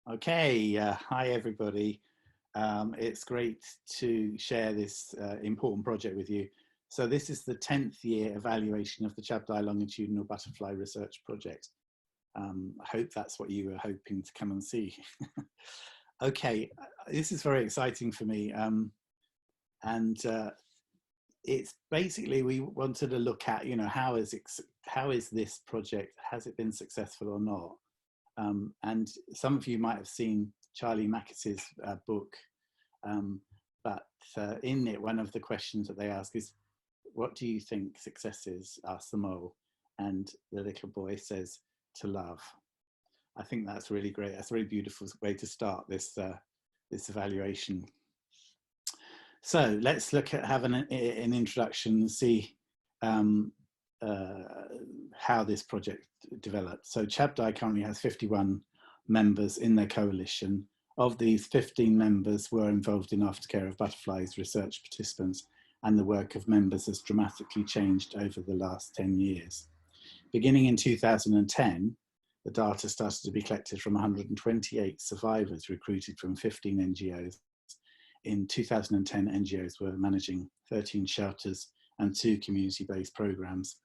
Okay, hi everybody. It's great to share this important project with you. So this is the 10th year evaluation of the Chabdai Longitudinal Butterfly Research Project. I hope that's what you were hoping to come and see. Okay, this is very exciting for me. It's basically, we wanted to look at, how is this project, has it been successful or not? And some of you might have seen Charlie Mackes's book, but in it, one of the questions that they ask is, what do you think success is? Asks the mole, and the little boy says, to love. I think that's really great. That's a really beautiful way to start this evaluation. So let's look at having an introduction and see how this project developed. So Chabdai currently has 51 members in their coalition. Of these, 15 members were involved in aftercare of butterflies research participants, and the work of members has dramatically changed over the last 10 years. Beginning in 2010, the data started to be collected from 128 survivors recruited from 15 NGOs. In 2010, NGOs were managing 13 shelters and 2 community-based programs.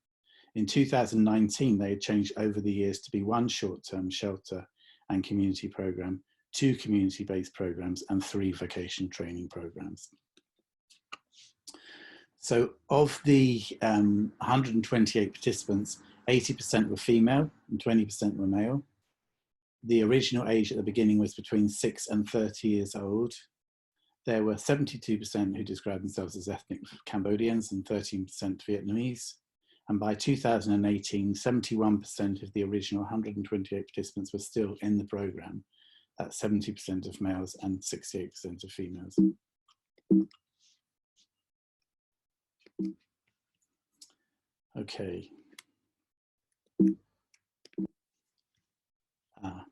In 2019, they had changed over the years to be 1 short-term shelter and community program, 2 community-based programs, and 3 vocation training programs. So of the 128 participants, 80% were female and 20% were male. The original age at the beginning was between 6 and 30 years old. There were 72% who described themselves as ethnic Cambodians and 13% Vietnamese. And by 2018, 71% of the original 128 participants were still in the program. That's 70% of males and 68% of females. Okay.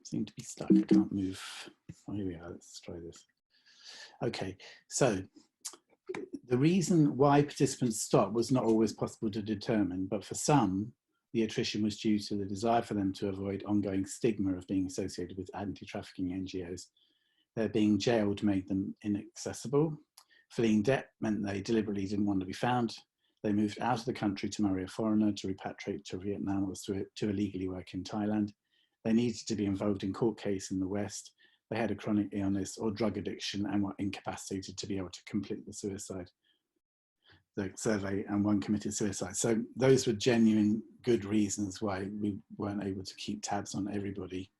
Seem to be stuck, I can't move. Oh, here we are, let's try this. Okay, so the reason why participants stopped was not always possible to determine, but for some, the attrition was due to the desire for them to avoid ongoing stigma of being associated with anti-trafficking NGOs. Their being jailed made them inaccessible. Fleeing debt meant they deliberately didn't want to be found. They moved out of the country to marry a foreigner, to repatriate to Vietnam, or to illegally work in Thailand. They needed to be involved in court case in the West. They had a chronic illness or drug addiction and were incapacitated to be able to complete the survey, and 1 committed suicide. So those were genuine good reasons why we weren't able to keep tabs on everybody.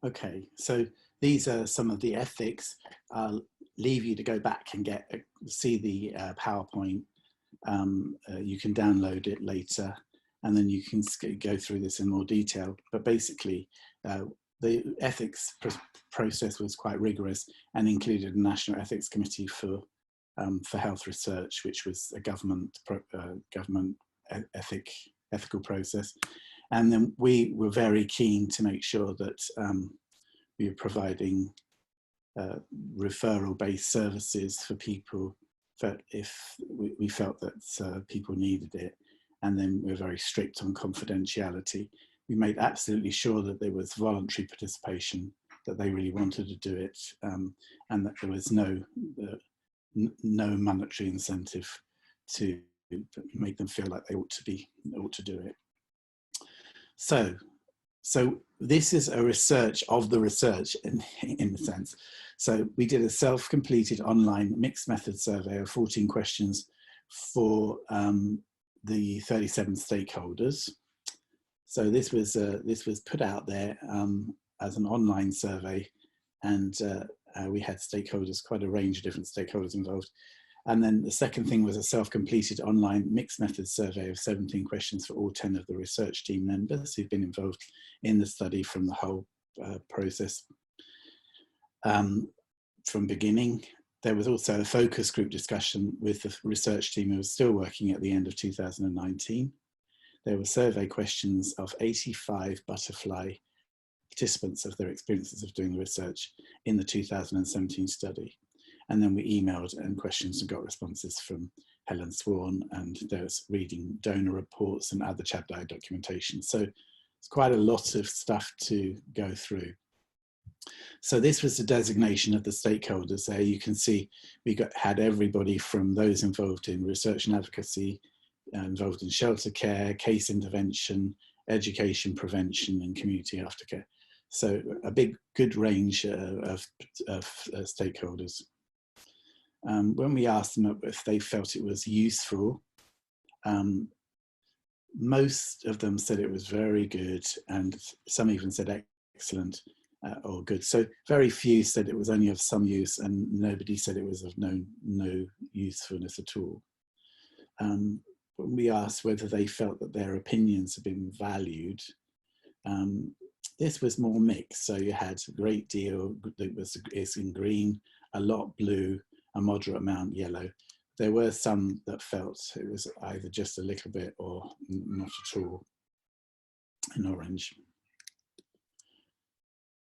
Okay, so these are some of the ethics. I'll leave you to go back and see the PowerPoint. You can download it later, and then you can go through this in more detail. But basically, the ethics process was quite rigorous and included a National Ethics Committee for health research, which was a government ethical process. And then we were very keen to make sure that we were providing referral-based services for people that if we felt that people needed it. And then we're very strict on confidentiality. We made absolutely sure that there was voluntary participation, that they really wanted to do it, and that there was no monetary incentive to make them feel like they ought to do it. So this is a research of the research in a sense. So we did a self-completed online mixed method survey of 14 questions for the 37 stakeholders. So this was put out there as an online survey, and we had stakeholders, quite a range of different stakeholders involved. And then the second thing was a self-completed online mixed method survey of 17 questions for all 10 of the research team members who've been involved in the study from the whole process from beginning. There was also a focus group discussion with the research team who was still working at the end of 2019. There were survey questions of 85 butterfly participants of their experiences of doing the research in the 2017 study. And then we emailed and questions and got responses from Helen Swan, and there was reading donor reports and other Chabdai documentation. So It's quite a lot of stuff to go through. So this was the designation of the stakeholders there. You can see we had everybody from those involved in research and advocacy, involved in shelter care, case intervention, education, prevention, and community aftercare. So a good range of stakeholders. When we asked them if they felt it was useful, most of them said it was very good, and some even said excellent or good. So very few said it was only of some use, and nobody said it was of no usefulness at all. When we asked whether they felt that their opinions had been valued, this was more mixed. So you had a great deal that is in green, a lot blue, a moderate amount yellow. There were some that felt it was either just a little bit or not at all in orange.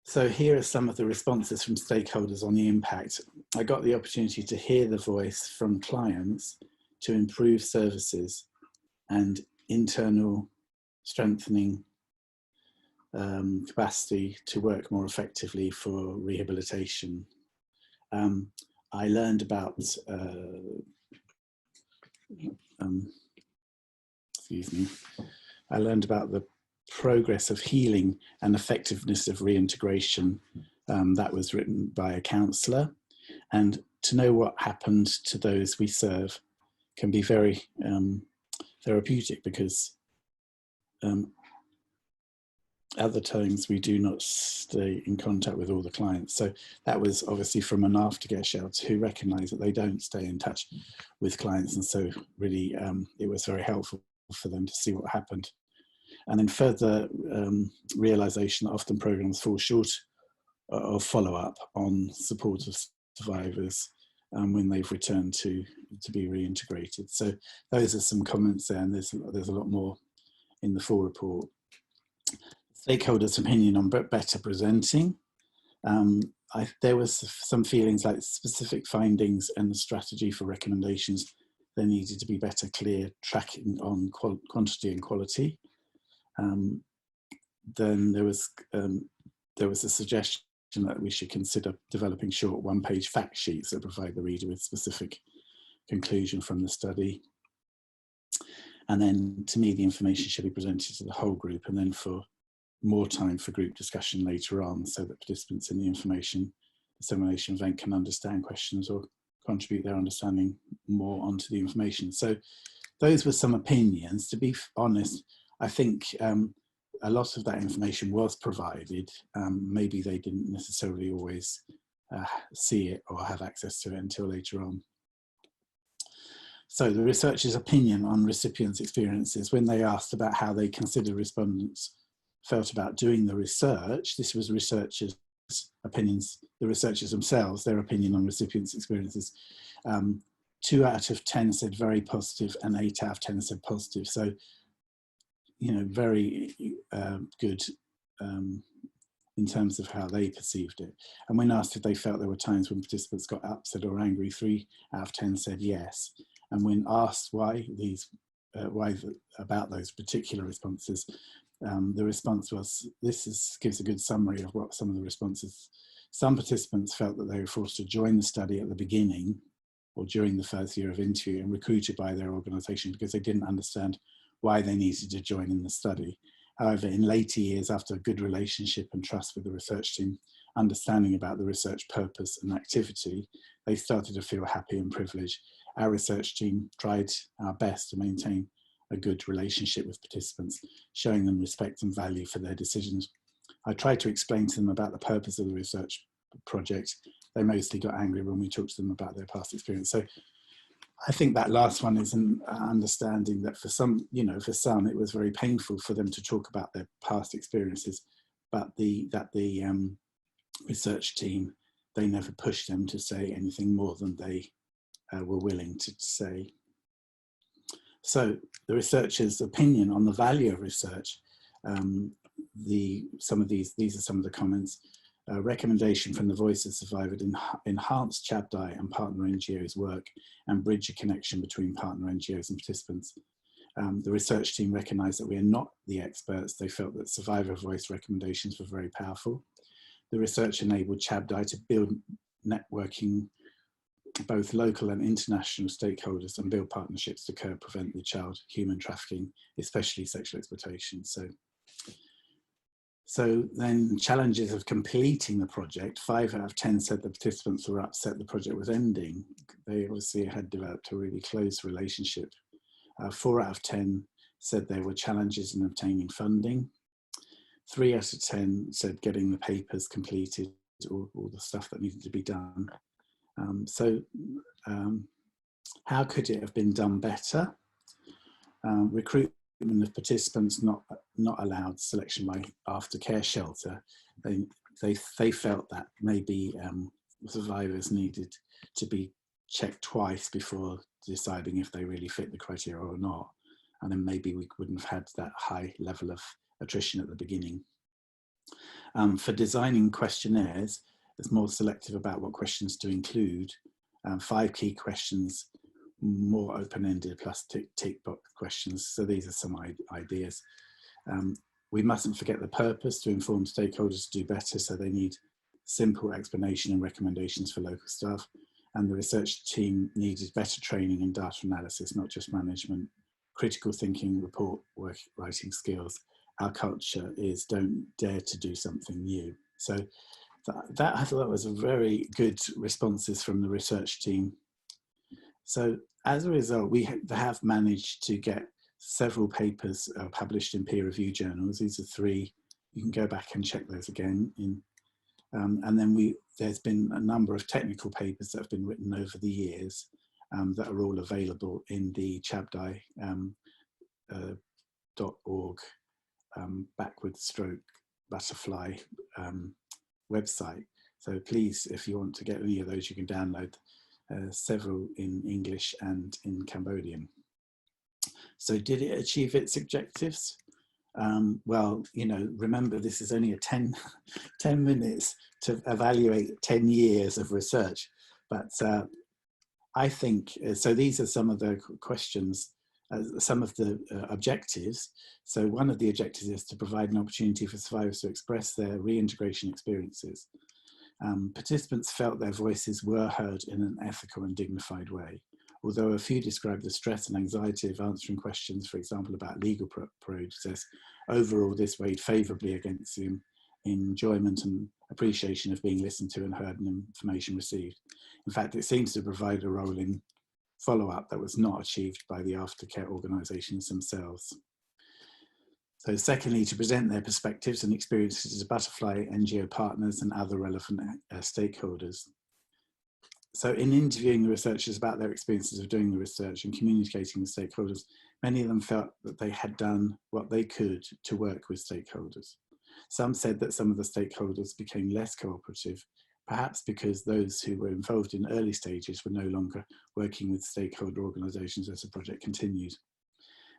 So here are some of the responses from stakeholders on the impact. I got the opportunity to hear the voice from clients to improve services and internal strengthening capacity to work more effectively for rehabilitation. I learned about, I learned about the progress of healing and effectiveness of reintegration. That was written by a counsellor, and to know what happened to those we serve can be very therapeutic, because other times we do not stay in contact with all the clients. So that was obviously from an aftercare shelter who recognise that they don't stay in touch with clients, and so really it was very helpful for them to see what happened. And then further realisation that often programmes fall short of follow-up on support of survivors when they've returned to be reintegrated. So those are some comments there, and there's a lot more in the full report. Stakeholders' opinion on better presenting. There was some feelings like specific findings and the strategy for recommendations. There needed to be better, clear tracking on quantity and quality. Then there was a suggestion that we should consider developing short one-page fact sheets that provide the reader with specific conclusion from the study. And then, to me, the information should be presented to the whole group, and then for more time for group discussion later on, so that participants in the information dissemination event can understand questions or contribute their understanding more onto the information. So those were some opinions. To be honest, I think a lot of that information was provided. Maybe they didn't necessarily always see it or have access to it until later on. So the researchers' opinion on recipients' experiences when they asked about how they considered respondents felt about doing the research. This was researchers' opinions, the researchers themselves, their opinion on recipients' experiences. 2 out of 10 said very positive, and 8 out of 10 said positive. So, you know, very good in terms of how they perceived it. And when asked if they felt there were times when participants got upset or angry, 3 out of 10 said yes. And when asked why about those particular responses, the response was, gives a good summary of what some of the responses. Some participants felt that they were forced to join the study at the beginning or during the first year of interview and recruited by their organisation because they didn't understand why they needed to join in the study. However, in later years, after a good relationship and trust with the research team, understanding about the research purpose and activity, they started to feel happy and privileged. Our research team tried our best to maintain a good relationship with participants, showing them respect and value for their decisions. I tried to explain to them about the purpose of the research project. They mostly got angry when we talked to them about their past experience. So I think that last one is an understanding that for some, for some, it was very painful for them to talk about their past experiences, but the research team, they never pushed them to say anything more than they were willing to say. So the researchers' opinion on the value of research, these are some of the comments. Recommendation from the Voice of Survivors enhance CHAPDI and partner NGOs' work and bridge a connection between partner NGOs and participants. The research team recognised that we are not the experts. They felt that survivor voice recommendations were very powerful. The research enabled CHAPDI to build networking, both local and international stakeholders, and build partnerships to curb, prevent the child human trafficking, especially sexual exploitation. So then challenges of completing the project. 5 out of 10 said the participants were upset the project was ending. They obviously had developed a really close relationship. 4 out of 10 said there were challenges in obtaining funding. 3 out of 10 said getting the papers completed, all the stuff that needed to be done. How could it have been done better? Recruitment of participants not allowed, selection by aftercare shelter. They felt that maybe survivors needed to be checked twice before deciding if they really fit the criteria or not. And then maybe we wouldn't have had that high level of attrition at the beginning. For designing questionnaires, it's more selective about what questions to include. 5 key questions, more open-ended, plus tick box questions. So these are some ideas. We mustn't forget the purpose, to inform stakeholders to do better. So they need simple explanation and recommendations for local staff. And the research team needed better training in data analysis, not just management, critical thinking, report writing skills. Our culture is don't dare to do something new. So that I thought was a very good responses from the research team. So as a result, we have managed to get several papers published in peer-reviewed journals. These are 3. You can go back and check those again. And then there's been a number of technical papers that have been written over the years that are all available in the chabdi.org /butterfly website. So please, if you want to get any of those, you can download several in English and in Cambodian. So did it achieve its objectives? Well, you know, remember this is only a 10 minutes to evaluate 10 years of research, but I think, so these are some of the questions, some of the objectives. So one of the objectives is to provide an opportunity for survivors to express their reintegration experiences. Participants felt their voices were heard in an ethical and dignified way. Although a few described the stress and anxiety of answering questions, for example, about legal process, overall this weighed favourably against the enjoyment and appreciation of being listened to and heard and information received. In fact, it seems to provide a role in follow-up that was not achieved by the aftercare organisations themselves. So secondly, to present their perspectives and experiences to Butterfly, NGO partners and other relevant stakeholders. So in interviewing the researchers about their experiences of doing the research and communicating with stakeholders, many of them felt that they had done what they could to work with stakeholders. Some said that some of the stakeholders became less cooperative, perhaps because those who were involved in early stages were no longer working with stakeholder organisations as the project continued.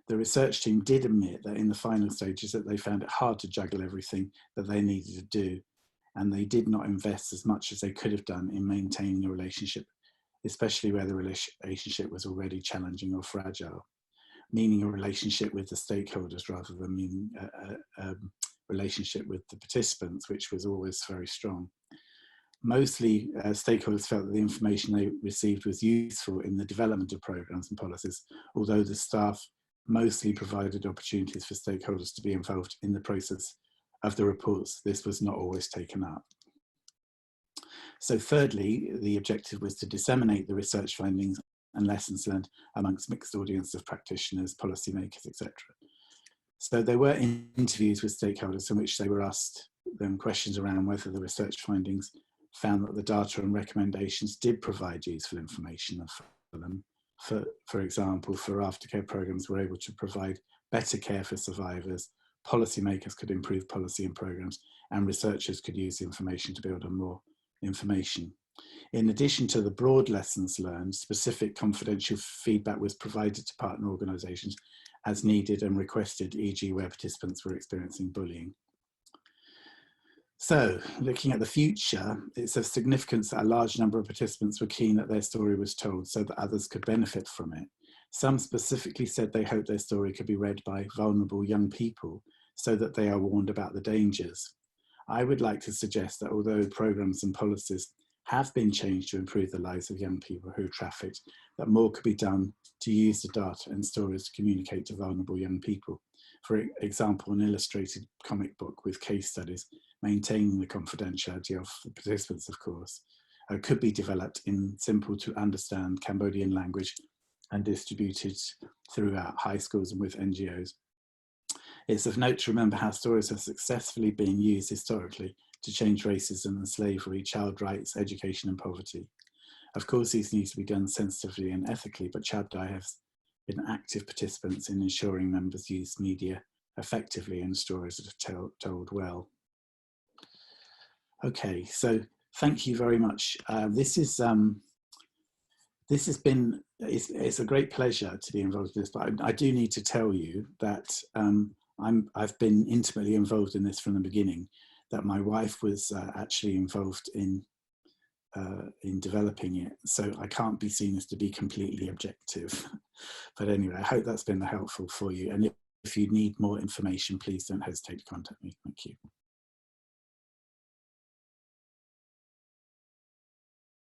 The research team did admit that in the final stages that they found it hard to juggle everything that they needed to do, and they did not invest as much as they could have done in maintaining a relationship, especially where the relationship was already challenging or fragile, meaning a relationship with the stakeholders rather than meaning a relationship with the participants, which was always very strong. Mostly, stakeholders felt that the information they received was useful in the development of programs and policies, although the staff mostly provided opportunities for stakeholders to be involved in the process of the reports. This was not always taken up. So thirdly, the objective was to disseminate the research findings and lessons learned amongst mixed audience of practitioners, policymakers, etc. So there were interviews with stakeholders in which they were asked them questions around whether the research findings found that the data and recommendations did provide useful information for them. For example, for aftercare programs, were able to provide better care for survivors, policymakers could improve policy and programs, and researchers could use the information to build on more information. In addition to the broad lessons learned, specific confidential feedback was provided to partner organisations as needed and requested, e.g. where participants were experiencing bullying. So, looking at the future, it's of significance that a large number of participants were keen that their story was told so that others could benefit from it. Some specifically said they hope their story could be read by vulnerable young people so that they are warned about the dangers. I would like to suggest that although programs and policies have been changed to improve the lives of young people who are trafficked, that more could be done to use the data and stories to communicate to vulnerable young people. For example, an illustrated comic book with case studies, maintaining the confidentiality of the participants, of course, could be developed in simple to understand Cambodian language and distributed throughout high schools and with NGOs. It's of note to remember how stories have successfully been used historically to change racism and slavery, child rights, education and poverty. Of course, these need to be done sensitively and ethically, but Chabdai has been active participants in ensuring members use media effectively and stories that are told well. Okay, so thank you very much. This has been, it's a great pleasure to be involved in this, but I do need to tell you that I've been intimately involved in this from the beginning, that my wife was actually involved in developing it. So I can't be seen as to be completely objective. But anyway, I hope that's been helpful for you. And if you need more information, please don't hesitate to contact me. Thank you.